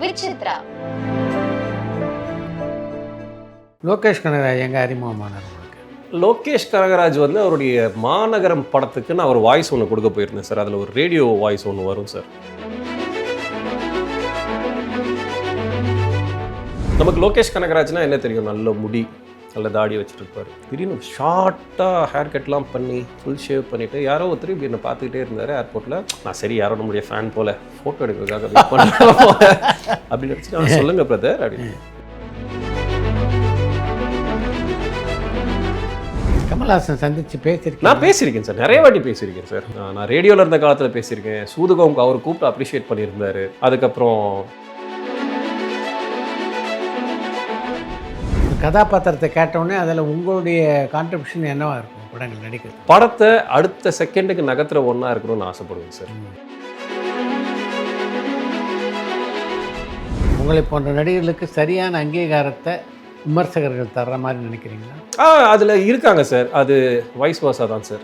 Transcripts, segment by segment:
விசித்ரா. லோகேஷ் கனகராஜ் எங்கே அறிமுகமானார் உங்களுக்கு? லோகேஷ் கனகராஜ் வந்து அவருடைய மாநகரம் படத்துக்கு நான் ஒரு வாய்ஸ் ஒன்று கொடுக்க போயிருந்தேன் சார். அதில் ஒரு ரேடியோ வாய்ஸ் ஒன்று வரும் சார். நமக்கு லோகேஷ் கனகராஜ்னா என்ன தெரியும்? நல்ல முடி, நல்ல தாடி வச்சுட்டு இருப்பார். திடீர்னு ஷார்ட்டாக ஹேர் கட்லாம் பண்ணி ஃபுல் ஷேவ் பண்ணிவிட்டு யாரோ ஒருத்தர் இப்படி என்னை பார்த்துக்கிட்டே இருந்தார் ஏர்போர்ட்டில். நான் சரி யாரோ நம்முடைய ஃபேன் போல் ஃபோட்டோ எடுக்கிறதுக்காக வெயிட் பண்ணுறேன் அப்படின்னு நினச்சிட்டு நான் சொல்லுங்கள் பிரதர் அப்படின்னு. கமல்ஹாசன் சந்தித்து பேசியிருக்கேன். நான் பேசியிருக்கேன் சார், நிறைய வாட்டி பேசியிருக்கேன் சார். நான் ரேடியோவில் இருந்த காலத்தில் பேசியிருக்கேன். சூதுகோவுக்கு அவர் கூப்பிட்டு அப்ரிஷியேட் பண்ணியிருந்தார். அதுக்கப்புறம் கதாபாத்திரத்தை கேட்டவுடனே அதில் உங்களுடைய கான்ட்ரிபியூஷன் என்னவா இருக்கும் படங்கள் நடிக்கிறது? படத்தை அடுத்த செகண்டுக்கு நகர்த்துற ஒன்றா இருக்கணும்னு ஆசைப்படுவேன் சார். உங்களை போன்ற நடிகர்களுக்கு சரியான அங்கீகாரத்தை விமர்சகர்கள் தர்ற மாதிரி நினைக்கிறீங்களா? அதில் இருக்காங்க சார். அது வைஸ் வாசா தான் சார்.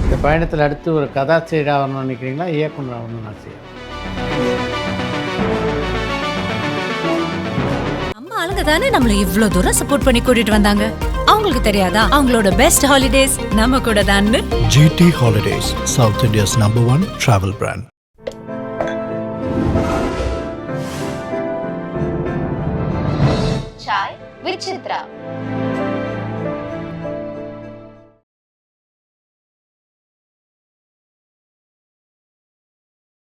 இந்த பயணத்தில் அடுத்து ஒரு கதாசிரியர் ஆகணும்னு நினைக்கிறீங்களா, இயக்குனர் ஆகணும்னு ஆசையா? ஆளுங்க தானே நம்மள இவ்ளோ தூரம் சப்போர்ட் பண்ணி கூட்டிட்டு வந்தாங்க. அவங்களுக்கு தெரியாதா அவங்களோட பெஸ்ட் ஹாலிடேஸ் நம்ம கூட தான். GT Holidays, South India's #1 travel brand. Sai Vichitra.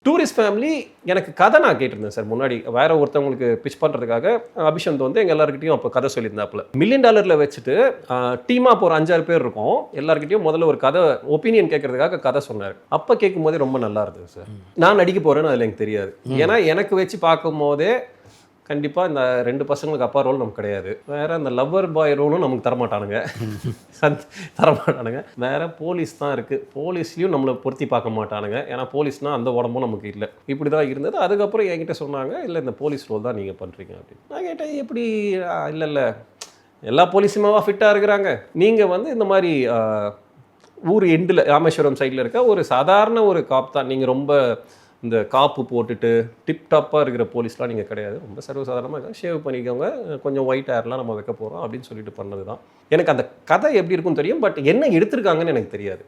Tourist family எனக்கு கதை நான் கேட்டிருந்தேன் சார். முன்னாடி வேற ஒருத்தவங்களுக்கு பிச் பண்ணுறதுக்காக அபிஷந்த் வந்து எங்கள் எல்லாருக்கிட்டையும் அப்போ கதை சொல்லியிருந்தாப்புல. $1 மில்லியன் வச்சுட்டு டீமாக இப்போ ஒரு 5-6 பேர் இருக்கும். எல்லாருக்கிட்டையும் முதல்ல ஒரு கதை ஒப்பீனியன் கேட்கறதுக்காக கதை சொன்னார். அப்போ கேட்கும் போதே ரொம்ப நல்லா இருந்தது சார். நான் நடிக்க போகிறேன்னு அதில் எனக்கு தெரியாது. ஏன்னா எனக்கு வச்சு பார்க்கும் போதே கண்டிப்பாக இந்த 2 பசங்களுக்கு அப்பா ரோல் நமக்கு கிடையாது. வேறு அந்த லவ்வர் பாய் ரோலும் நமக்கு தரமாட்டானுங்க. வேறு போலீஸ் தான் இருக்குது. போலீஸ்லேயும் நம்மளை பொருத்தி பார்க்க மாட்டானுங்க. ஏன்னா போலீஸ்னால் அந்த உடம்பும் நமக்கு இல்லை. இப்படி தான் இருந்தது. அதுக்கப்புறம் என்கிட்ட சொன்னாங்க, இல்லை இந்த போலீஸ் ரோல் தான் நீங்கள் பண்ணுறீங்க அப்படின்னு. நான் கேட்டேன், எப்படி? இல்லை எல்லா போலீஸுமாவா ஃபிட்டாக இருக்கிறாங்க. நீங்கள் வந்து இந்த மாதிரி ஊர் எண்டில் ராமேஸ்வரம் சைடில் இருக்க ஒரு சாதாரண ஒரு காப் தான். நீங்கள் ரொம்ப இந்த காப்பு போட்டுட்டு டிப்டாப்பாக இருக்கிற போலீஸ்லாம் நீங்கள் கிடையாது. ரொம்ப சர்வசாதாரணமாக இருக்காங்க. ஷேவ் பண்ணிக்கோங்க, கொஞ்சம் ஒயிட் ஹேர்லாம் நம்ம வைக்க போகிறோம் அப்படின்னு சொல்லிட்டு பண்ணது தான். எனக்கு அந்த கதை எப்படி இருக்குன்னு தெரியும். பட் என்ன எடுத்திருக்காங்கன்னு எனக்கு தெரியாது.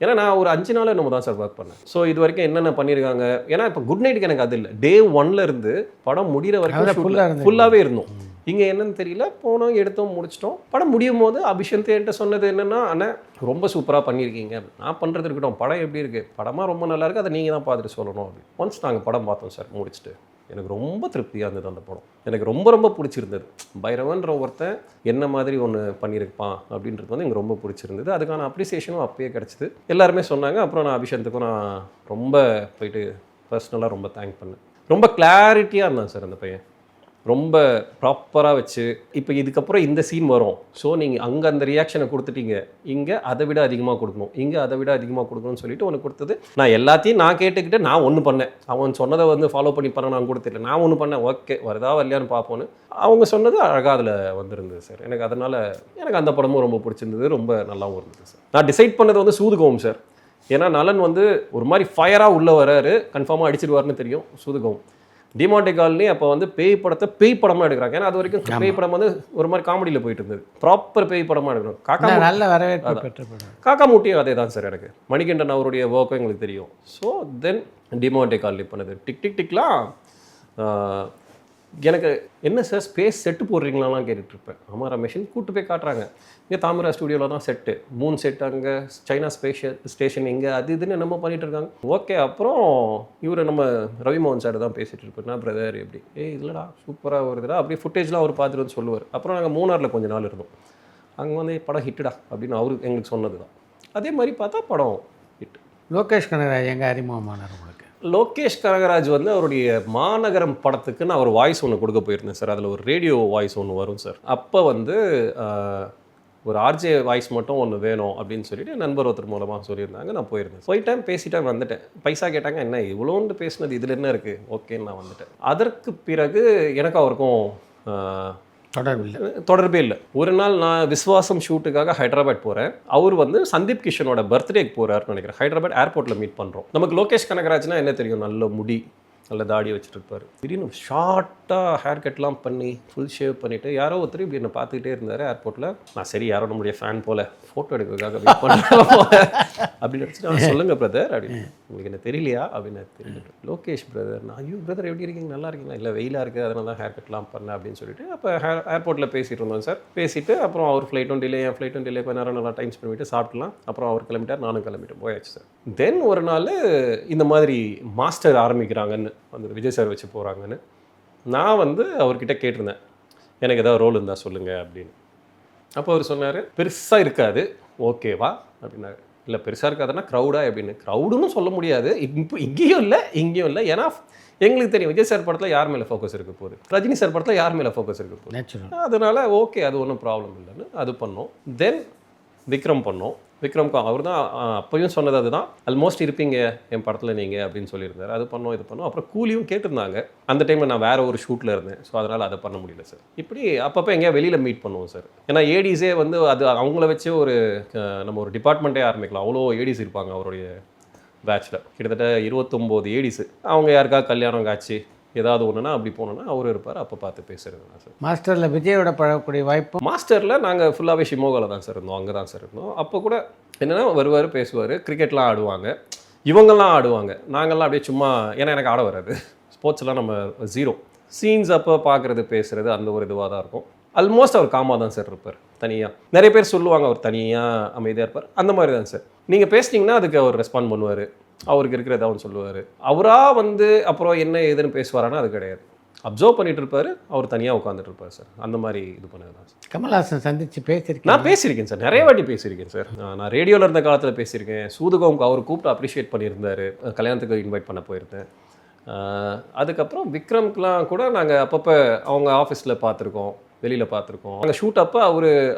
ஏன்னா நான் ஒரு 5 நாள் என்னமோ தான் சார் ஒர்க் பண்ணேன். ஸோ இது வரைக்கும் என்னென்ன பண்ணியிருக்காங்க. ஏன்னா இப்போ குட் நைட்டுக்கு எனக்கு அது இல்லை. Day 1 இருந்து படம் முடிகிற வரைக்கும் ஃபுல்லாகவே இருந்தோம். இங்கே என்னன்னு தெரியல, போனோம், எடுத்தோம், முடிச்சிட்டோம். படம் முடியும் போது அபிஷந்த் என்கிட்ட சொன்னது என்னென்னா, அண்ணன் ரொம்ப சூப்பராக பண்ணியிருக்கீங்க. நான் பண்ணுறது இருக்கட்டும், படம் எப்படி இருக்குது, படமாக ரொம்ப நல்லா இருக்குது, அதை நீங்கள் தான் பார்த்துட்டு சொல்லணும் அப்படின்னு. ஒன்ஸ் நாங்கள் படம் பார்த்தோம் சார், முடிச்சுட்டு எனக்கு ரொம்ப திருப்தியாக இருந்தது. அந்த படம் எனக்கு ரொம்ப பிடிச்சிருந்தது. பைரவன்ற ஒருத்தன் என்ன மாதிரி ஒன்று பண்ணியிருப்பான் அப்படின்றது வந்து எனக்கு ரொம்ப பிடிச்சிருந்தது. அதுக்கான அப்ரிசியேஷனும் அப்பயே கிடச்சிது. எல்லாருமே சொன்னாங்க. அப்புறம் நான் அபிஷந்துக்கும் நான் ரொம்ப போயிட்டு பர்சனலாக ரொம்ப தேங்க் பண்ணேன். ரொம்ப கிளாரிட்டியாக இருந்தான் சார் அந்த பையன். ரொம்ப ப்ராப்பராக வச்சு, இப்போ இதுக்கப்புறம் இந்த சீன் வரும், ஸோ நீங்கள் அங்கே அந்த ரியாக்ஷனை கொடுத்துட்டீங்க, இங்கே அதை விட அதிகமாக கொடுக்கணும், இங்கே அதை விட அதிகமாக கொடுக்கணும்னு சொல்லிட்டு ஒன்று கொடுத்தது. நான் எல்லாத்தையும் நான் கேட்டுக்கிட்டு நான் ஒன்று பண்ணேன். அவன் சொன்னதை வந்து ஃபாலோ பண்ணி பண்ண நான் கொடுத்துட்டேன். நான் ஒன்று பண்ணேன், ஓகே வருதா வரலையான்னு பார்ப்போன்னு. அவங்க சொன்னது அழகாக அதில் வந்திருந்தது சார். எனக்கு அதனால் எனக்கு அந்த படமும் ரொம்ப பிடிச்சிருந்தது. ரொம்ப நல்லாவும் இருந்தது சார். நான் டிசைட் பண்ணது வந்து சூதுகவும் சார். ஏன்னா நலன் வந்து ஒரு மாதிரி ஃபயராக உள்ளே வராரு, கன்ஃபார்மாக அடிச்சிடுவார்னு தெரியும். சூதுகவும் டிமாண்டே காலனி அப்போ வந்து பேய் படத்தை பேய் படமாக எடுக்கிறாங்க. ஏன்னா அது வரைக்கும் பேய் படம் வந்து ஒரு மாதிரி காமெடியில் போயிட்டு இருந்தது. ப்ராப்பர் பேய் படமாக எடுக்கணும். நல்ல வரவேற்பு பெற்ற படம். காக்கா மூட்டியும் அதே தான் சார். எனக்கு மணிகண்டன் அவருடைய ஒர்க்கும் எங்களுக்கு தெரியும். ஸோ தென் டிமாண்டே காலனி பண்ணது. டிக்லாம் எனக்கு என்ன சார் ஸ்பேஸ் செட்டு போடுறீங்களாலாம் கேட்டுட்ருப்பேன். ஆமாம் ரமேஷன் கூப்பிட்டு போய் காட்டுறாங்க. இங்கே தாமரா ஸ்டுடியோவில் தான் செட்டு, 3 செட் அங்கே, சைனா ஸ்டேஷன் இங்கே, அது இதுன்னு என்னமோ பண்ணிகிட்டு இருக்காங்க. ஓகே, அப்புறம் இவர் நம்ம ரவிமோகன் சார் தான் பேசிகிட்டு இருப்பேன். நான் பிரதர் எப்படி இல்லைடா சூப்பராக வருதுடா அப்படியே ஃபுட்டேஜ்லாம் அவர் பார்த்துட்டு வந்து சொல்லுவார். அப்புறம் நாங்கள் மூணாரில் கொஞ்ச நாள் இருந்தோம். அங்கே வந்து படம் ஹிட்டுடா அப்படின்னு அவரு எங்களுக்கு சொன்னது தான். அதே மாதிரி பார்த்தா படம் ஹிட். லோகேஷ் கனகராஜ் எங்கே அறிமுகமானார் உங்களுக்கு? லோகேஷ் கனகராஜ் வந்து அவருடைய மாநகரம் படத்துக்கு நான் ஒரு வாய்ஸ் ஒன்று கொடுக்க போயிருந்தேன் சார். அதில் ஒரு ரேடியோ வாய்ஸ் ஒன்று வரும் சார். அப்போ வந்து ஒரு ஆர்ஜே வாய்ஸ் மட்டும் ஒன்று வேணும் அப்படின்னு சொல்லிட்டு நண்பர் ஒருத்தர் மூலமாக சொல்லியிருந்தாங்க. நான் போயிட்டேன், பேசிட்டேன், வந்துட்டேன். பைசா கேட்டாங்க, என்ன இவ்வளோண்டு பேசினது இதில் என்ன இருக்குது, ஓகேன்னு நான் வந்துட்டேன். அதற்கு பிறகு எனக்கு அவருக்கும் தொடர்பே இல்லை. ஒரு நாள் நான் விஸ்வாசம் ஷூட்டுக்காக ஹைதராபாத் போகிறேன். அவர் வந்து சந்தீப் கிஷனோட பர்த்டேக்கு போகிறாருன்னு நினைக்கிறேன். ஹைதராபாத் ஏர்போர்ட்டில் மீட் பண்ணுறோம். நமக்கு லோகேஷ் கனகராஜ்னா என்ன தெரியும், நல்ல முடி, நல்ல தாடி வச்சுட்டு இருப்பார். திடீர்னு ஷார்ட்டாக ஹேர் கட்லாம் பண்ணி ஃபுல் ஷேவ் பண்ணிவிட்டு யாரோ ஒருத்தர் இப்படி என்னை பார்த்துக்கிட்டே இருந்தார் ஏர்போர்ட்டில். நான் சரி யாரோ நம்மளுடைய ஃபேன் போல் ஃபோட்டோ எடுக்கிறதுக்காக வெயிட் பண்ணுறேன் அப்படின்னு நினச்சிட்டு சொல்லுங்கள் பிரதர் அப்படின்னு. உங்களுக்கு என்ன தெரியலையா அப்படின்னு தெரியல. லோகேஷ் பிரதர். நான் ஐயோ பிரதர் எப்படி இருக்கீங்க, நல்லா இருக்கீங்களா? இல்லை வெயிலாக இருக்குது அதனால தான் ஹேர் கட்லாம் பண்ணேன் அப்படின்னு சொல்லிட்டு அப்போ ஏர்போர்ட்டில் பேசிகிட்டு இருந்தோம் சார். பேசிவிட்டு அப்புறம் அவர் ஃப்ளைட்டும் டிலே, என் ஃப்ளைட்டும் டிலே, கொஞ்ச நேரம் நல்லா டைம் ஸ்பெண்ட் பண்ணிவிட்டு சாப்பிட்லாம். அப்புறம் அவர் கிளம்பிட்டார், நானும் கிளம்பிட்டேன், போயாச்சு சார். தென் ஒரு நாள் இந்த மாதிரி மாஸ்டர் ஆரம்பிக்கிறாங்கன்னு வந்து விஜய் சார் வச்சு போகிறாங்கன்னு நான் வந்து அவர்கிட்ட கேட்டிருந்தேன், எனக்கு ஏதாவது ரோல் இருந்தால் சொல்லுங்கள் அப்படின்னு. அப்போ அவர் சொன்னார், பெருசாக இருக்காது ஓகேவா அப்படின்னாரு. இல்லை பெருசாக இருக்காதுன்னா க்ரௌடா அப்படின்னு. க்ரௌடுன்னு சொல்ல முடியாது, இப்போ இங்கேயும் இல்லை. ஏன்னா எங்களுக்கு தெரியும் விஜய் சார் படத்தில் யார் மேலே ஃபோக்கஸ் இருக்க போகுது, ரஜினி சார் படத்தில் யார் மேலே ஃபோக்கஸ் இருக்க போகுது. அதனால் ஓகே அது ஒன்றும் ப்ராப்ளம் இல்லைன்னு அது பண்ணோம். தென் விக்ரம் பண்ணோம். விக்ரம்க்கு அவர் தான் அப்போயும் சொன்னது அதுதான், ஆல்மோஸ்ட் இருப்பீங்க என் படத்தில் நீங்கள் அப்படின்னு சொல்லியிருந்தார். அது பண்ணோம், இது பண்ணோம். அப்புறம் கூலியும் கேட்டிருந்தாங்க. அந்த டைமில் நான் வேறு ஒரு ஷூட்டில் இருந்தேன். ஸோ அதனால் அதை பண்ண முடியல சார். இப்படி அப்பப்போ எங்கேயா வெளியில் மீட் பண்ணுவோம் சார். ஏன்னா ஏடிஸே வந்து அது அவங்கள வச்சு ஒரு நம்ம ஒரு டிபார்ட்மெண்ட்டே ஆரம்பிக்கலாம். அவ்வளோ ஏடிஸ் இருப்பாங்க அவருடைய பேட்சில். கிட்டத்தட்ட 29 ஏடிஸு. அவங்க யாருக்கா கல்யாணம் காட்சி ஏதாவது ஒன்றுனா அப்படி போனோன்னா அவர் இருப்பார், அப்போ பார்த்து பேசுறது தான் சார். மாஸ்டரில் விஜயோட பழகக்கூடிய வாய்ப்பு. மாஸ்டரில் நாங்கள் ஃபுல்லாகவே ஷிமோகாவில் தான் சார் இருந்தோம், அங்கே தான் சார் இருந்தோம். அப்போ கூட என்னென்னா வருவார், பேசுவார், கிரிக்கெட்லாம் ஆடுவாங்க, இவங்கெல்லாம் ஆடுவாங்க, நாங்கள்லாம் அப்படியே சும்மா, ஏன்னா எனக்கு ஆட வராது, ஸ்போர்ட்ஸ்லாம் நம்ம ஜீரோ. சீன்ஸ் அப்போ பார்க்குறது பேசுகிறது அந்த ஒரு இதுவாக தான் இருக்கும். ஆல்மோஸ்ட் அவர் காமாக தான் சார் இருப்பார் தனியாக. நிறைய பேர் சொல்லுவாங்க அவர் தனியாக அமைதியாக இருப்பார், அந்த மாதிரி தான் சார். நீங்கள் பேசினீங்கன்னா அதுக்கு அவர் ரெஸ்பாண்ட் பண்ணுவார், அவருக்கு இருக்கிறத அவன் சொல்லுவார். அவராக வந்து அப்புறம் என்ன ஏதுன்னு பேசுவாரானா அது கிடையாது. அப்சர்வ் பண்ணிட்டு இருப்பார், அவர் தனியாக உட்காந்துட்டு இருப்பார் சார். அந்த மாதிரி இது பண்ணது தான் சார். கமல்ஹாசன் சந்தித்து பேசியிருக்கேன். நான் பேசியிருக்கேன் சார், நிறைய வாட்டி பேசியிருக்கேன் சார். நான் ரேடியோவில் இருந்த காலத்தில் பேசியிருக்கேன். சூதுகோவுக்கு அவர் கூப்பிட்டு அப்ரிஷியேட் பண்ணியிருந்தார், கல்யாணத்துக்கு இன்வைட் பண்ண போயிருந்தேன். அதுக்கப்புறம் விக்ரம்க்குலாம் கூட நாங்கள் அப்பப்போ அவங்க ஆஃபீஸில் பார்த்துருக்கோம், வெளியில் பார்த்துருக்கோம். நாங்கள் ஷூட் அப்போ அவர்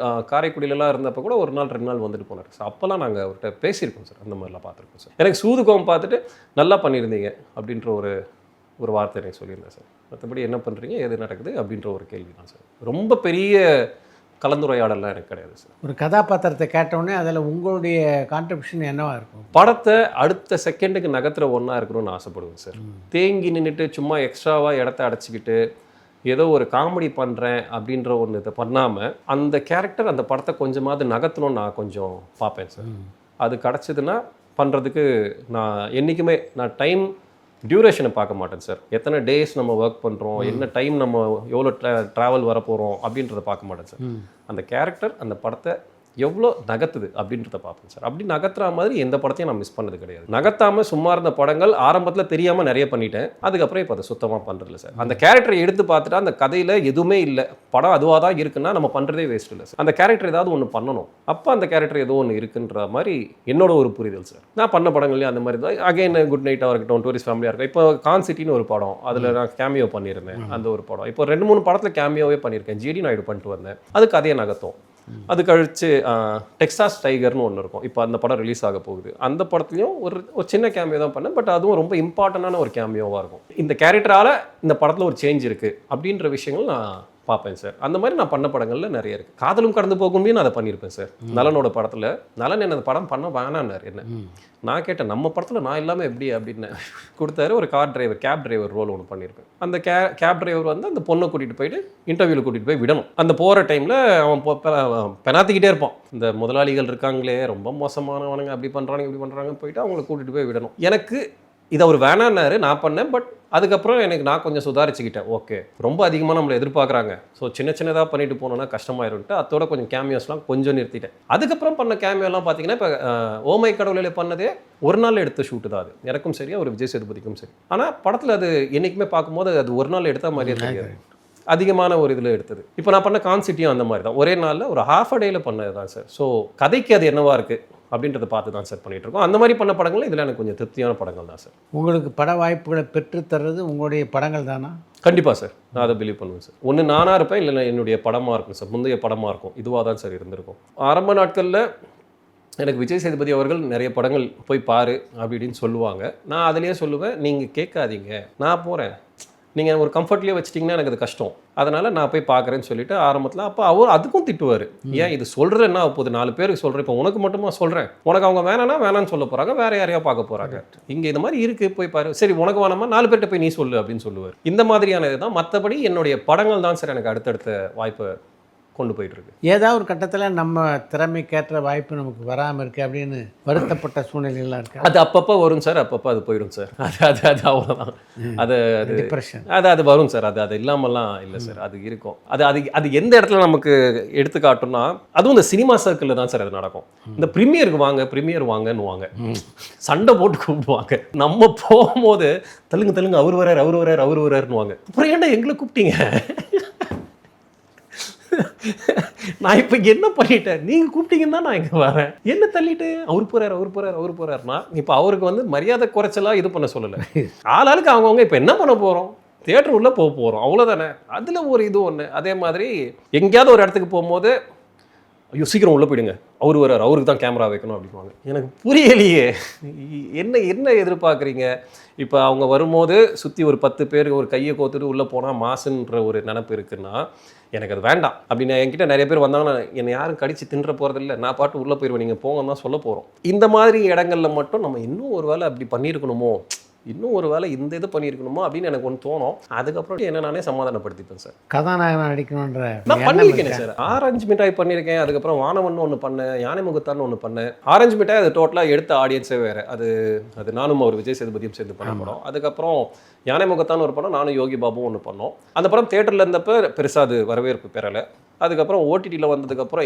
காரைக்குடியிலலாம் இருந்தப்போ கூட ஒரு நாள் 2 நாள் வந்துட்டு போனார். ஸோ அப்போல்லாம் நாங்கள் அவர்கிட்ட பேசியிருக்கோம் சார், அந்த மாதிரிலாம் பார்த்துருக்கோம் சார். எனக்கு சூதுகோவம் பார்த்துட்டு நல்லா பண்ணியிருந்தீங்க அப்படின்ற ஒரு வார்த்தை எனக்கு சொல்லியிருந்தேன் சார். மற்றபடி என்ன பண்ணுறீங்க, எது நடக்குது அப்படின்ற ஒரு கேள்வி தான் சார். ரொம்ப பெரிய கலந்துரையாடலாம் எனக்கு கிடையாது சார். ஒரு கதாபாத்திரத்தை கேட்டவுடனே அதில் உங்களுடைய கான்ட்ரிபியூஷன் என்னவாக இருக்கும்? படத்தை அடுத்த செகண்டுக்கு நகர்த்துற ஒன்றா இருக்கணும்னு ஆசைப்படுவேன் சார். தேங்கி நின்றுட்டு சும்மா எக்ஸ்ட்ராவாக இடத்த அடைச்சிக்கிட்டு ஏதோ ஒரு காமெடி பண்ணுறேன் அப்படின்ற ஒன்று இதை பண்ணாமல் அந்த கேரக்டர் அந்த படத்தை கொஞ்சமாவது நகர்த்தணும்னு நான் கொஞ்சம் பார்ப்பேன் சார். அது கிடச்சிதுன்னா பண்ணுறதுக்கு நான் என்றைக்குமே நான் டைம் டியூரேஷனை பார்க்க மாட்டேன் சார். எத்தனை டேஸ் நம்ம ஒர்க் பண்ணுறோம், என்ன டைம் நம்ம எவ்வளோ ட்ராவல் வர போகிறோம் அப்படின்றத பார்க்க மாட்டேன் சார். அந்த கேரக்டர் அந்த படத்தை எவ்வளோ நகர்த்துது அப்படின்றத பார்ப்பேன் சார். அப்படி நகர்த்துற மாதிரி எந்த படத்தையும் நான் மிஸ் பண்ணது கிடையாது. நகர்த்தாமல் சும்மா இருந்த படங்கள் ஆரம்பத்தில் தெரியாமல் நிறைய பண்ணிட்டேன். அதுக்கப்புறம் இப்போ அதை சுத்தமாக பண்ணுறதில்ல சார். அந்த கேரக்டரை எடுத்து பார்த்துட்டா அந்த கதையில் எதுவுமே இல்லை, படம் அதுவாக தான் இருக்குன்னா நம்ம பண்ணுறதே வேஸ்ட் இல்லை சார். அந்த கேரக்டர் ஏதாவது ஒன்று பண்ணணும், அப்போ அந்த கேரக்டர் ஏதோ ஒன்று இருக்குன்ற மாதிரி என்னோட ஒரு புரிதல் சார். நான் பண்ண படங்கள்லேயும் அந்த மாதிரி தான். அகைன் குட் நைட்டாக இருக்கட்டும், டூரிஸ்ட் ஃபேமிலியாக இருக்கும். இப்போ கான்சிட்டின்னு ஒரு படம், அதில் நான் கேமியோ பண்ணியிருந்தேன். அந்த ஒரு படம் இப்போ 2-3 படத்தில் கேமியோவே பண்ணியிருக்கேன். ஜிடி நாயுடு பண்ணிட்டு வந்தேன், அது கதையை நகர்த்தும். அது கழிச்சு டெக்சாஸ் டைகர்னு ஒன்று இருக்கும், இப்போ அந்த படம் ரிலீஸ் ஆக போகுது. அந்த படத்துலையும் ஒரு சின்ன கேமியோ தான் பண்ணேன், பட் அதுவும் ரொம்ப இம்பார்ட்டண்டான ஒரு கேமியோவாக இருக்கும். இந்த கேரக்டரால் இந்த படத்தில் ஒரு சேஞ்ச் இருக்குது அப்படின்ற விஷயங்கள் நான் பார்ப்பேன் சார். அந்த மாதிரி நான் பண்ண படங்களில் நிறைய இருக்குது. காதலும் கடந்து போகும்போது நான் அதை பண்ணியிருப்பேன் சார். நலனோட படத்தில் நலன் என்ன படம் பண்ண வேணான்னார். என்ன நான் கேட்டேன், நம்ம படத்தில் நான் இல்லாமல் எப்படி அப்படின்னு கொடுத்தாரு. ஒரு கேப் டிரைவர் ரோல் ஒன்று பண்ணியிருப்பேன். அந்த கேப் டிரைவர் வந்து அந்த பொண்ணை கூட்டிகிட்டு போயிட்டு இன்டர்வியூவில் கூட்டிகிட்டு போய் விடணும். அந்த போகிற டைமில் அவன் பெனாத்திக்கிட்டே இருப்பான், இந்த முதலாளிகள் இருக்காங்களே ரொம்ப மோசமானவனுங்க, அப்படி பண்ணுறாங்க இப்படி பண்ணுறாங்க, போயிட்டு அவங்களை கூட்டிகிட்டு போய் விடணும். எனக்கு இதை அவர் வேணான்னாரு, நான் பண்ணேன். பட் அதுக்கப்புறம் நான் கொஞ்சம் சுதாரிச்சுக்கிட்டேன். ஓகே, ரொம்ப அதிகமாக நம்மளை எதிர்பார்க்குறாங்க, ஸோ சின்னதாக பண்ணிட்டு போனோன்னா கஷ்டமாயிருன்ட்டு அதோட கொஞ்சம் கேமியோஸ்லாம் கொஞ்சம் நிறுத்திட்டேன். அதுக்கப்புறம் பண்ண கேமியோலாம் பார்த்தீங்கன்னா இப்போ ஓமை கடவுளில் பண்ணதே ஒரு நாள் எடுத்த ஷூட்டு தான் அது. எனக்கும் சரி, ஒரு விஜய் சேதுபதிக்கும் சரி. ஆனால் படத்தில் அது என்றைக்குமே பார்க்கும்போது அது ஒரு நாள் எடுத்த மாதிரியே தெரியாது, அதிகமான ஒரு இதில் எடுத்தது. இப்போ நான் பண்ண கான்சிட்டியும் அந்த மாதிரி தான், ஒரே நாளில் ஒரு ஹாஃப் அ டேயில் பண்ணது தான் சார். ஸோ கதைக்கு அது என்னவா இருக்குது அப்படின்றத பார்த்து தான் சார் பண்ணிகிட்டு இருக்கோம். அந்த மாதிரி பண்ண படங்கள் இதில் எனக்கு கொஞ்சம் திருப்தியான படங்கள் தான் சார். உங்களுக்கு பட வாய்ப்புகளை பெற்றுத்தர்றது உங்களுடைய படங்கள் தானா? கண்டிப்பாக சார், நான் அதை பிலீவ் பண்ணுவேன் சார். ஒன்று நானாக இருப்பேன், இல்லைன்னா என்னுடைய படமாக இருக்கும் சார், முந்தைய படமாக இருக்கும், இதுவாக தான் சார் இருந்திருக்கும். ஆரம்ப நாட்களில் எனக்கு விஜய் சேதுபதி அவர்கள் நிறைய படங்கள் போய் பாரு அப்படின்னு சொல்லுவாங்க. நான் அதிலேயே சொல்லுவேன், நீங்கள் கேட்காதீங்க, நான் போகிறேன், நீங்கள் ஒரு கம்ஃபர்ட்லேயே வச்சிட்டிங்கன்னா எனக்கு அது கஷ்டம், அதனால் நான் போய் பார்க்குறேன்னு சொல்லிட்டு ஆரம்பத்தில் அப்போ அவர் அதுக்கும் திட்டுவார். ஏன் இது சொல்கிறது என்ன போகுது, 4 பேருக்கு சொல்கிறேன், இப்போ உனக்கு மட்டுமா சொல்கிறேன், உனக்கு அவங்க வேணான்னு சொல்ல போகிறாங்க, வேறு யாரையா பார்க்க போகிறாங்க, இங்கே இது மாதிரி இருக்குது போய் பாரு, சரி உனக்கு வேணாமா 4 பேர்கிட்ட போய் நீ சொல்லு அப்படின்னு சொல்லுவார். இந்த மாதிரியான இதுதான். மற்றபடி என்னுடைய படங்கள் தான் சார் எனக்கு அடுத்தடுத்த வாய்ப்பை கொண்டு போயிட்டு இருக்கு. ஏதாவது ஒரு கட்டத்தில் நம்ம திறமைக்கேற்ற வாய்ப்பு நமக்கு வராமல் இருக்குது அப்படின்னு வருத்தப்பட்ட சூழ்நிலைகள்லாம் இருக்கு. அது அப்பப்போ வரும் சார், அப்பப்போ அது போயிடும் சார். அது அவ்வளோதான். அது டிப்ரெஷன் அது வரும் சார். அது இல்லாமல்லாம் இல்லை சார், அது இருக்கும். அது எந்த இடத்துல நமக்கு எடுத்துக்காட்டும்னா, அதுவும் இந்த சினிமா சர்க்கிளில் தான் சார் அது நடக்கும். இந்த ப்ரீமியர் வாங்கன்னு சண்டை போட்டு கூப்பிடுவாங்க. நம்ம போகும்போது தள்ளுங்க அவர் வராருன்னுவாங்க. அப்புறம் ஏன்டா எங்களை கூப்பிட்டீங்க, நான் இப்போ என்ன பண்ணிட்டேன், நீங்கள் கூப்பிட்டீங்கன்னா நான் இங்கே வரேன், என்ன தள்ளிட்டு அவர் போறாருன்னா இப்போ அவருக்கு வந்து மரியாதை குறைச்சலாம் இது பண்ண சொல்லலை. ஆளாளுக்கு அவங்கவுங்க இப்போ என்ன பண்ண போகிறோம், தியேட்டர் உள்ள போகிறோம், அவ்வளோதானே. அதில் ஒரு இது ஒன்று. அதே மாதிரி எங்கேயாவது ஒரு இடத்துக்கு போகும்போது ஐயோ சீக்கிரம் உள்ளே போயிடுங்க, அவர் வரார், அவருக்கு தான் கேமரா வைக்கணும் அப்படின்வாங்க. எனக்கு புரியலையே, என்ன எதிர்பார்க்குறீங்க. இப்போ அவங்க வரும்போது சுற்றி ஒரு 10 பேர் ஒரு கையை கோத்துட்டு உள்ளே போனால் மாசுன்ற ஒரு நினப்பு இருக்குன்னா எனக்கு அது வேண்டாம். அப்படின்னு என்கிட்ட நிறைய பேர் வந்தாங்கன்னா என்னை யாரும் கடிச்சு தின்ற போகிறதில்ல, நான் பாட்டு உள்ளே போயிடுவேன், நீங்கள் போங்க தான் சொல்ல போகிறோம். இந்த மாதிரி இடங்களில் மட்டும் நம்ம இன்னும் ஒரு வேளை அப்படி பண்ணியிருக்கணுமோ, இன்னும் ஒரு வேளை இந்த இது பண்ணியிருக்கணுமோ அப்படின்னு எனக்கு ஒன்று தோணும். அதுக்கப்புறம் என்ன நானே சமாதானப்படுத்திப்பேன் சார். கதாநாயகன் நடிக்கணுன்ற நான் பண்ணியிருக்கேன் சார். ஆரஞ்சு மிட்டாய் பண்ணியிருக்கேன், அதுக்கப்புறம் வானவன் ஒன்று பண்ணேன், யானை முகத்தான்னு ஒன்று பண்ணேன். ஆரஞ்சு மிட்டாய் அது டோட்டலாக எடுத்த ஆடியன்ஸே வேறு. அது நானும் ஒரு விஜய் சேதுபதியும் சேர்ந்து பண்ண படம். அதுக்கப்புறம் யானை முகத்தான்னு ஒரு படம், நானும் யோகி பாபுவும் ஒன்று பண்ணோம். அந்த படம் தியேட்டரில் இருந்தப்போ பெருசாக அது வரவேற்பு பெறலை. அதுக்கப்புறம் ஓடிடியில் வந்ததுக்கப்புறம்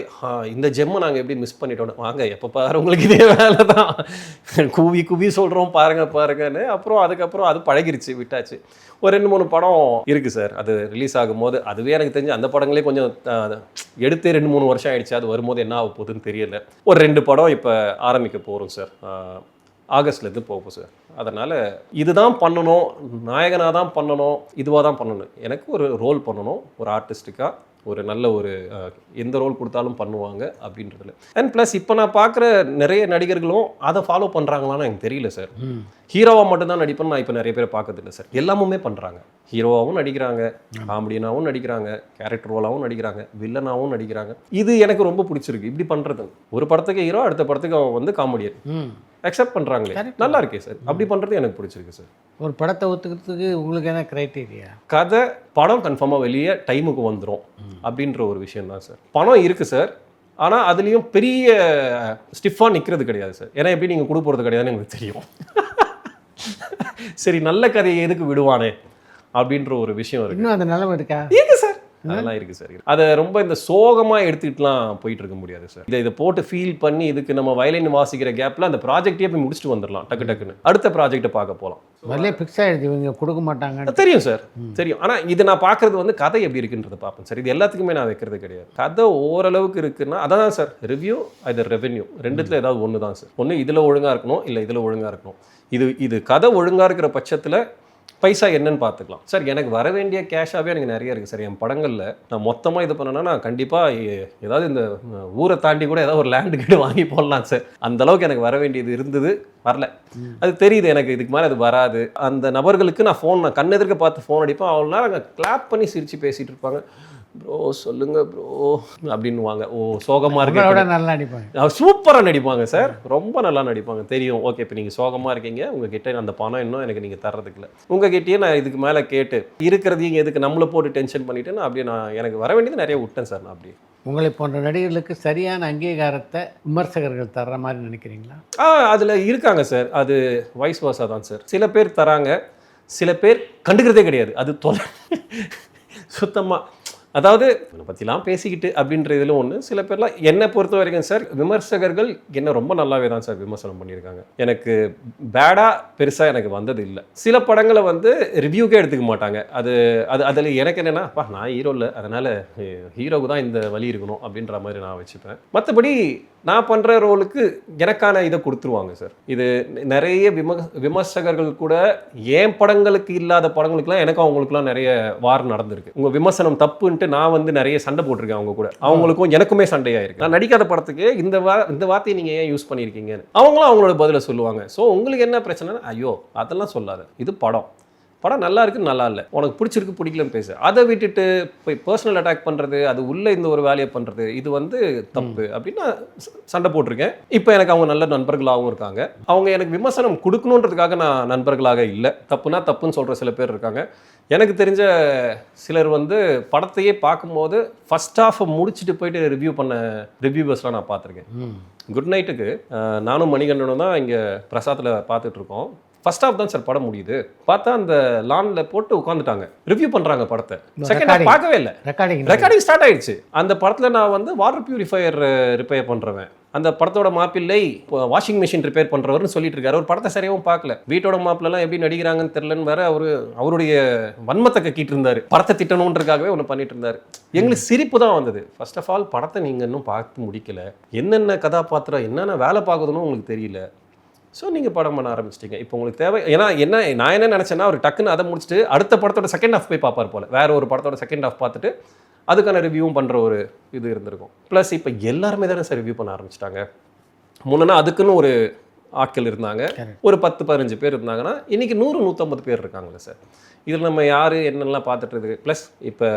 இந்த ஜெம்மை நாங்கள் எப்படி மிஸ் பண்ணிட்டோன்னு, வாங்க எப்போ பாரு உங்களுக்கு இதே வேலை தான், கூவி சொல்கிறோம் பாருங்கன்னு. அப்புறம் அதுக்கப்புறம் அது பழகிருச்சு, விட்டாச்சு. ஒரு 2-3 படம் இருக்குது சார். அது ரிலீஸ் ஆகும்போது அதுவே எனக்கு தெரிஞ்சு அந்த படங்களே கொஞ்சம் எடுத்து 2-3 வருஷம் ஆகிடுச்சு. அது வரும்போது என்ன ஆக போகுதுன்னு தெரியல. ஒரு 2 படம் இப்போ ஆரம்பிக்க போகிறோம் சார், ஆகஸ்ட்லேருந்து போகும் சார். அதனால் இதுதான் பண்ணணும், நாயகனாக தான் பண்ணணும், இதுவாக தான் பண்ணணும். எனக்கு ஒரு ரோல் பண்ணணும், ஒரு ஆர்டிஸ்டிக்காக ஒரு நல்ல ஒரு எந்த ரோல் கொடுத்தாலும் பண்ணுவாங்க அப்படின்றதுல. அண்ட் ப்ளஸ் இப்போ நான் பார்க்குற நிறைய நடிகர்களும் அதை ஃபாலோ பண்ணுறாங்களான்னு எனக்கு தெரியல சார். ஹீரோவாக மட்டும்தான் நடிப்பேன்னு நான் இப்போ நிறைய பேரை பார்க்கறதில்ல சார். எல்லாமுமே பண்ணுறாங்க. ஹீரோவாகவும் நடிக்கிறாங்க, காமெடியனாகவும் நடிக்கிறாங்க, கேரக்டர் ரோலாகவும் நடிக்கிறாங்க, வில்லனாகவும் நடிக்கிறாங்க. இது எனக்கு ரொம்ப பிடிச்சிருக்கு. இப்படி பண்ணுறது, ஒரு படத்துக்கு ஹீரோ, அடுத்த படத்துக்கு அவன் வந்து காமெடியன் அக்செப்ட் பண்ணுறாங்களே, நல்லா இருக்கே சார். அப்படி பண்ணுறது எனக்கு பிடிச்சிருக்கு சார். ஒரு படத்தை ஒத்துக்கிறதுக்கு உங்களுக்கு என்ன க்ரைட்டீரியா? கதை படம் கன்ஃபார்மாக வெளியே டைமுக்கு வந்துடும் அப்படின்ற ஒரு விஷயம் தான் சார். பணம் இருக்குது சார், ஆனால் அதுலேயும் பெரிய ஸ்டிஃபாக நிற்கிறது கிடையாது சார். ஏன்னா எப்படி நீங்கள் கொடுப்பது கிடையாதுன்னு எனக்கு தெரியும். சரி நல்ல கதையை எதுக்கு விடுவானே அப்படின்ற ஒரு விஷயம் இருக்கு. இன்னும் அந்த நிலைமை இருக்கா? இருக்கு சார், அதெல்லாம் இருக்குது சார். அதை ரொம்ப இந்த சோகமாக எடுத்துக்கிட்டுலாம் போயிட்டு இருக்க முடியாது சார். இதை போட்டு ஃபீல் பண்ணி இதுக்கு நம்ம வயலின் வாசிக்கிற கேப்பில் அந்த ப்ராஜெக்டே போய் முடிச்சுட்டு வந்துடலாம் டக்குன்னு. அடுத்த ப்ராஜெக்டை பார்க்க போகலாம். முதல்ல ஃபிக்ஸ் ஆகிடுது, இவங்க கொடுக்க மாட்டாங்க தெரியும் சார், தெரியும். ஆனால் இது நான் பார்க்குறது வந்து கதை எப்படி இருக்குன்றதை பார்ப்பேன் சார். இது எல்லாத்துக்குமே நான் வைக்கிறது கிடையாது. கதை ஓரளவுக்கு இருக்குன்னா அதான் சார் ரிவ்யூ, அது ரெவென்யூ, ரெண்டுத்தில் ஏதாவது ஒன்று தான் சார். ஒன்று இதில் ஒழுங்காக இருக்கணும், இல்லை இதில் ஒழுங்காக இருக்கணும். இது கதை ஒழுங்காக இருக்கிற பட்சத்தில் பைசா என்னன்னு பார்த்துக்கலாம் சார். எனக்கு வர வேண்டிய கேஷாகவே எனக்கு நிறைய இருக்குது சார். என் படங்களில் நான் மொத்தமாக இது பண்ணேன்னா நான் கண்டிப்பாக ஏதாவது இந்த ஊரை தாண்டி கூட ஏதாவது ஒரு லேண்டு கேட்டு வாங்கி போடலாம் சார். அந்தளவுக்கு எனக்கு வர வேண்டியது இருந்தது, வரல. அது தெரியுது எனக்கு, இதுக்கு மேலே அது வராது. அந்த நபர்களுக்கு நான் கண்ணெதிர்க்க பார்த்து ஃபோன் அடிப்பேன். அவ்வளோ நேரம் அங்கே கிளாப் பண்ணி சிரித்து பேசிகிட்டு இருப்பாங்க. ப்ரோ சொல்லுங்க ப்ரோ அப்படின்வாங்க. ஓ சோகமாக இருக்கு, நல்லா நடிப்பாங்க, சூப்பராக நடிப்பாங்க சார், ரொம்ப நல்லா நடிப்பாங்க. தெரியும் ஓகே இப்போ நீங்கள் சோகமாக இருக்கீங்க, உங்ககிட்ட அந்த பணம் இன்னும் எனக்கு நீங்கள் தர்றதுக்கு இல்லை, உங்ககிட்டயே நான் இதுக்கு மேலே கேட்டு இருக்கிறதையும் எதுக்கு நம்மளை போட்டு டென்ஷன் பண்ணிவிட்டு நான் அப்படியே எனக்கு வர வேண்டியது நிறைய விட்டேன் சார். நான் அப்படியே உங்களை போன்ற நடிகர்களுக்கு சரியான அங்கீகாரத்தை விமர்சகர்கள் தர்ற மாதிரி நினைக்கிறீங்களா? அதில் இருக்காங்க சார். அது வைஸ் வர்ஸா தான் சார். சில பேர் தராங்க, சில பேர் கண்டுக்கிறதே கிடையாது. அது சுத்தமாக, அதாவது என்னை பற்றிலாம் பேசிக்கிட்டு அப்படின்ற இதில் ஒன்று. சில பேர்லாம் என்னை பொறுத்த வரைக்கும் சார், விமர்சகர்கள் என்ன ரொம்ப நல்லாவே தான் சார் விமர்சனம் பண்ணியிருக்காங்க. எனக்கு பேடாக பெருசாக எனக்கு வந்தது இல்லை. சில படங்களை வந்து ரிவ்யூக்கே எடுத்துக்க மாட்டாங்க. அதில் எனக்கு என்னென்னா, நான் ஹீரோ இல்லை, அதனால் ஹீரோவுக்கு தான் இந்த வழி இருக்கணும் அப்படின்ற மாதிரி நான் வச்சுப்பேன். மற்றபடி நான் பண்ணுற ரோலுக்கு எனக்கான இதை கொடுத்துருவாங்க சார். இது நிறைய விமர்சகர்கள் கூட ஏன் படங்களுக்கு இல்லாத படங்களுக்குலாம் எனக்கும் அவங்களுக்குலாம் நிறைய வார் நடந்திருக்கு. உங்கள் விமர்சனம் தப்புன்ட்டு நான் வந்து நிறைய சண்டை போட்டிருக்கேன் அவங்க கூட. அவங்களுக்கும் எனக்குமே சண்டையாயிருக்கு. நான் நடிக்காத படத்துக்கு இந்த வார்த்தையை நீங்கள் ஏன் யூஸ் பண்ணியிருக்கீங்கன்னு அவங்களும் அவங்களோட பதிலை சொல்லுவாங்க. ஸோ உங்களுக்கு என்ன பிரச்சனை? ஐயோ அதெல்லாம் சொல்லாத, இது படம், படம் நல்லா இருக்கு நல்லா இல்லை, உனக்கு பிடிச்சிருக்கு பிடிக்கலன்னு பேசு. அதை விட்டுட்டு போய் பர்சனல் அட்டாக் பண்ணுறது, அது உள்ளே இந்த ஒரு வேலையை பண்ணுறது, இது வந்து தப்பு அப்படின்னு நான் சண்டை போட்டிருக்கேன். இப்போ எனக்கு அவங்க நல்ல நண்பர்களாகவும் இருக்காங்க. அவங்க எனக்கு விமர்சனம் கொடுக்கணுன்றதுக்காக நான் நண்பர்களாக இல்லை. தப்புனா தப்புன்னு சொல்கிற சில பேர் இருக்காங்க. எனக்கு தெரிஞ்ச சிலர் வந்து படத்தையே பார்க்கும்போது ஃபர்ஸ்ட் ஹாஃபை முடிச்சுட்டு போயிட்டு ரிவ்யூ பண்ண ரிவ்யூவர்ஸ்லாம் நான் பார்த்துருக்கேன். குட் நைட்டுக்கு நானும் மணிகண்டனும் தான் இங்கே பிரசாத்தில் பார்த்துட்டு இருக்கோம். ஃபர்ஸ்ட் ஹாஃப் தான் சார் படம் முடியுது. பார்த்தா அந்த லானில் போட்டு உட்காந்துட்டாங்க, ரிவ்யூ பண்ணுறாங்க படத்தை. செகண்ட் ஹாஃப் பார்க்கவே இல்லை, ரெக்கார்டிங் ஸ்டார்ட் ஆயிடுச்சு. அந்த படத்தில் நான் வந்து வாட்டர் பியூரிஃபையர் ரிப்பேர் பண்ணுறவன், அந்த படத்தோட மாப்பிள்ளை வாஷிங் மிஷின் ரிப்பேர் பண்ணுறவர்னு சொல்லிட்டு இருக்காரு. ஒரு படத்தை சரியாகவும் பார்க்கல, வீட்டோட மாப்பிள்ளலாம் எப்படி நடிக்கிறாங்கன்னு தெரியலன்னு வேற அவருடைய வன்மத்தை கக்கிட்டு இருந்தாரு. படத்தை திட்டணுன்றதுக்காகவே ஒன்று பண்ணிட்டு இருந்தாரு. எங்களுக்கு சிரிப்பு தான் வந்தது. ஃபர்ஸ்ட் ஆஃப் ஆல் படத்தை நீங்கள் இன்னும் பார்த்து முடிக்கல, என்னென்ன கதாபாத்திரம் என்னென்ன வேலை பார்க்குதுன்னு உங்களுக்கு தெரியல. ஸோ நீங்கள் படம் பண்ண ஆரம்பிச்சிட்டிங்க. இப்போ உங்களுக்கு தேவை, ஏன்னா நான் என்ன நினச்சேன்னா ஒரு டக்குன்னு அதை முடிச்சுட்டு அடுத்த படத்தோட செகண்ட் ஹாஃப் போய் பார்ப்பார் போல, வேற ஒரு படத்தோட செகண்ட் ஹாஃப் பார்த்துட்டு அதுக்கான ரிவ்யூவும் பண்ணுற ஒரு இது இருந்திருக்கும். ப்ளஸ் இப்போ எல்லாருமே தானே சார் ரிவ்யூ பண்ண ஆரம்பிச்சிட்டாங்க. முன்னா அதுக்குன்னு ஒரு ஆட்கள் இருந்தாங்க, ஒரு 10-15 பேர் இருந்தாங்கன்னா இன்றைக்கி 100-150 பேர் இருக்காங்களே சார். இதில் நம்ம யார் என்னெல்லாம் பார்த்துட்டு இருக்கு. ப்ளஸ் இப்போ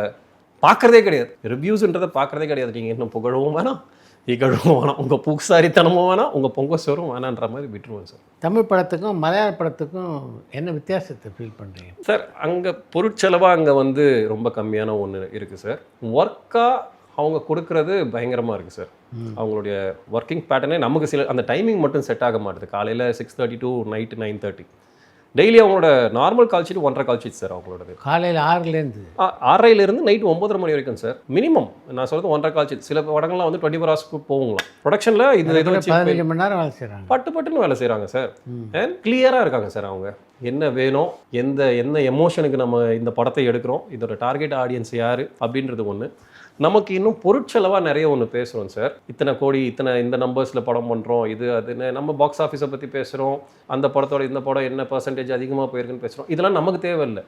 பார்க்குறதே கிடையாது, ரிவ்யூஸுன்றதை பார்க்குறதே கிடையாது. நீங்கள் இன்னும் புகழவும் வேணாம், இகழவும் வேணாம், உங்கள் பூசாரித்தனமும் வேணாம், உங்கள் பொங்கசோரும் வேணான்ற மாதிரி விட்டுருவோம் சார். தமிழ் படத்துக்கும் மலையாள படத்துக்கும் என்ன வித்தியாசத்தை ஃபீல் பண்ணுறீங்க சார்? அங்கே பொருட்செலவாக அங்கே வந்து ரொம்ப கம்மியான ஒன்று இருக்குது சார். ஒர்க்காக அவங்க கொடுக்குறது பயங்கரமாக இருக்குது சார். அவங்களுடைய ஒர்க்கிங் பேட்டர்னே நமக்கு சில அந்த டைமிங் மட்டும் செட் ஆக மாட்டுது. காலையில் 6:30 to நைட்டு 9:30. டெய்லி அவங்களோட normal call sheet 1.5 call sheet sir அவங்களோட. காலையில் 6:30 நைட்டு 9:30 மணி வரைக்கும் சார் மினிமம். நான் சொல்கிறது 1.5 கால் ஷீட். சில படங்கள்லாம் வந்து 24 hours போகலாம் ப்ரொடக்ஷனில். இது 15 மணி நேரம் வேலை செய்கிறாங்க, பட்டுன்னு வேலை செய்கிறாங்க சார். அண்ட் கிளியராக இருக்காங்க சார். அவங்க என்ன வேணும், என்ன எமோஷனுக்கு நம்ம இந்த படத்தை எடுக்கிறோம், இதோட டார்கெட் ஆடியன்ஸ் யார் அப்படின்றது ஒன்று. நமக்கு இன்னும் பொருட்செலவாக நிறைய ஒன்று பேசுகிறோம் சார். இத்தனை கோடி, இந்த நம்பர்ஸில் படம் பண்ணுறோம், இது அதுன்னு நம்ம பாக்ஸ் ஆஃபீஸை பற்றி பேசுகிறோம். அந்த படத்தோட இந்த படம் என்ன பர்சன்டேஜ் அதிகமாக போயிருக்குன்னு பேசுகிறோம். இதெல்லாம் நமக்கு தேவையில்லை.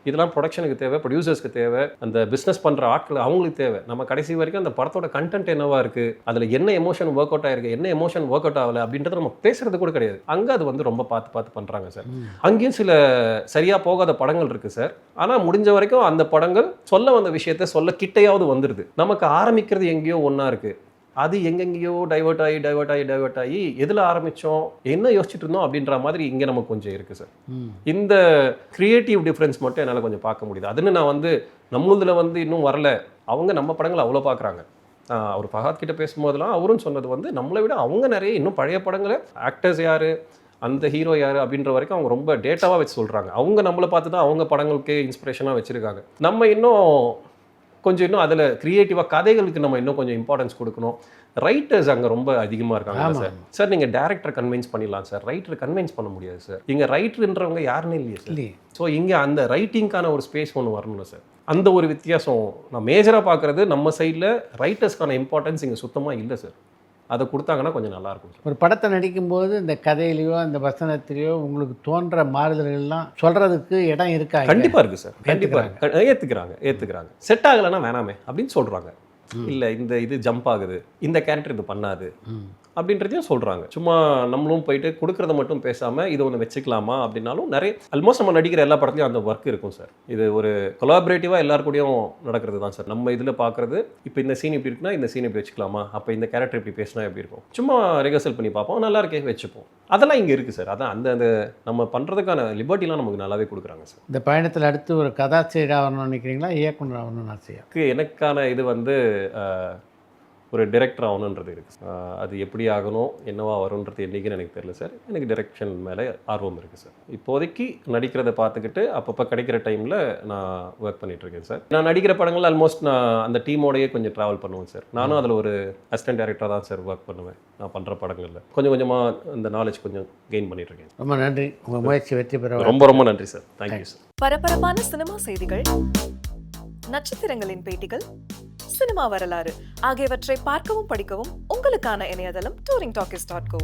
இதெல்லாம் ப்ரொடக்ஷனுக்கு தேவை, ப்ரொடியூசர்ஸ்க்கு தேவை, அந்த பிஸ்னஸ் பண்ணுற ஆட்கள் அவங்களுக்கு தேவை. நம்ம கடைசி வரைக்கும் அந்த படத்தோட கண்டென்ட் என்னவா இருக்குது, அதில் என்ன எமோஷன் ஒர்க் அவுட் ஆயிருக்கு, என்ன எமோஷன் ஒர்க் அவுட் ஆகலை அப்படின்றத நம்ம பேசுறது கூட கிடையாது. அங்கே அது வந்து ரொம்ப பார்த்து பண்ணுறாங்க சார். அங்கேயும் சில சரியாக போகாத படங்கள் இருக்குது சார். ஆனால் முடிஞ்ச வரைக்கும் அந்த படங்கள் சொல்ல வந்த விஷயத்த சொல்ல கிட்டையாவது வந்துடுது. நமக்கு ஆரம்பிக்கிறது எங்கேயோ ஒன்றா இருக்குது, அது எங்கெங்கேயோ டைவர்ட் ஆகி எதில் ஆரம்பித்தோம், என்ன யோசிச்சுட்டு இருந்தோம் அப்படின்ற மாதிரி இங்கே நமக்கு கொஞ்சம் இருக்குது சார். இந்த க்ரியேட்டிவ் டிஃப்ரென்ஸ் மட்டும் என்னால் கொஞ்சம் பார்க்க முடியுது. அதுன்னு நான் வந்து நம்மளதில் வந்து இன்னும் வரல, அவங்க நம்ம படங்களை அவ்வளோ பார்க்குறாங்க. அவர் ஃபஹாத் கிட்ட பேசும்போதெல்லாம் அவரும் சொன்னது வந்து நம்மளை விட அவங்க நிறைய இன்னும் பழைய படங்களை ஆக்டர்ஸ் யார், அந்த ஹீரோ யார் அப்படின்ற வரைக்கும் அவங்க ரொம்ப டேட்டாவாக வச்சு சொல்கிறாங்க. அவங்க நம்மளை பார்த்து தான் அவங்க படங்களுக்கு இன்ஸ்பிரேஷனாக வச்சுருக்காங்க. நம்ம இன்னும் அதில் க்ரியேட்டிவாக கதைகளுக்கு நம்ம இன்னும் கொஞ்சம் இம்பார்ட்டன்ஸ் கொடுக்கணும். ரைட்டர்ஸ் அங்கே ரொம்ப அதிகமாக இருக்காங்க சார். நீங்கள் டேரக்டரை கன்வின்ஸ் பண்ணிடலாம் சார், ரைட்டரை கன்வின்ஸ் பண்ண முடியாது சார். இங்கே ரைட்டர்ன்றவங்க யாருன்னு இல்லையே சார். ஸோ இங்கே அந்த ரைட்டிங்கான ஒரு ஸ்பேஸ் ஒன்று வரணும் சார். அந்த ஒரு வித்தியாசம் நான் மேஜராக பார்க்குறது. நம்ம சைடில் ரைட்டர்ஸ்க்கான இம்பார்ட்டன்ஸ் இங்கே சுத்தமாக இல்லை சார். அதை கொடுத்தாங்கன்னா கொஞ்சம் நல்லாயிருக்கும். ஒரு படத்தை நடிக்கும்போது இந்த கதையிலையோ அந்த வசனத்திலையோ உங்களுக்கு தோன்ற மாறுதல்கள்லாம் சொல்கிறதுக்கு இடம் இருக்கா? கண்டிப்பாக இருக்குது சார். கண்டிப்பாக ஏற்றுக்கிறாங்க. செட் ஆகலைன்னா வேணாமே அப்படின்னு சொல்கிறாங்க. இல்லை இது ஜம்ப் ஆகுது, இந்த கேரக்டர் இது பண்ணாது அப்படின்றதையும் சொல்கிறாங்க. சும்மா நம்மளும் போயிட்டு கொடுக்குறத மட்டும் பேசாமல் இது ஒன்று வச்சுக்கலாமா அப்படின்னாலும் நிறைய ஆல்மோஸ்ட் நம்ம நடிக்கிற எல்லா படத்துலையும் அந்த ஒர்க் இருக்கும் சார். இது ஒரு கொலாபரேட்டிவாக எல்லாருக்கூடையும் நடக்கிறது தான் சார். நம்ம இதில் பார்க்குறது இப்போ இந்த சீன் இப்படி இருக்குன்னா இந்த சீன் இப்படி வச்சுக்கலாமா, அப்போ இந்த கேரக்டர் இப்படி பேசினா எப்படி இருக்கும், சும்மா ரிஹர்சல் பண்ணி பார்ப்போம், நல்லா இருக்கே வச்சுப்போம். அதெல்லாம் இங்கே இருக்குது சார். அதான் அந்த நம்ம பண்ணுறதுக்கான லிபர்ட்டிலாம் நமக்கு நல்லாவே கொடுக்குறாங்க சார். இந்த பயணத்தில் அடுத்து ஒரு கதாசிரியர் ஆகணும்னு நினைக்கிறீங்களா, இயக்குனர் ஆகணும்னு ஆசையா? எனக்கான இது வந்து ஒரு டைரக்டர் ஆகணுன்றது இருக்குது. அது எப்படி ஆகணும், என்னவா வரும்ன்றது என்றைக்குன்னு எனக்கு தெரியல சார். எனக்கு டைரக்ஷன் மேலே ஆர்வம் இருக்குது சார். இப்போதைக்கு நடிக்கிறத பார்த்துக்கிட்டு அப்பப்போ கிடைக்கிற டைமில் நான் ஒர்க் பண்ணிகிட்ருக்கேன் சார். நான் நடிக்கிற படங்கள் ஆல்மோஸ்ட் நான் அந்த டீமோடையே கொஞ்சம் ட்ராவல் பண்ணுவேன் சார். நானும் அதில் ஒரு அசிஸ்டன்ட் டைரக்டராக தான் சார் ஒர்க் பண்ணுவேன். நான் பண்ணுற படங்களில் கொஞ்சமாக அந்த நாலேஜ் கொஞ்சம் கெயின் பண்ணிகிட்ருக்கேன். ரொம்ப நன்றி, உங்கள் முயற்சி வெற்றி பெற ரொம்ப நன்றி சார். Thank you sir. பரபரப்பான சினிமா செய்திகள், நட்சத்திரங்களின் பேட்டிகள், சினிமா வரலாறு ஆகியவற்றை பார்க்கவும் படிக்கவும் உங்களுக்கான இணையதளம் touringtalkies.co.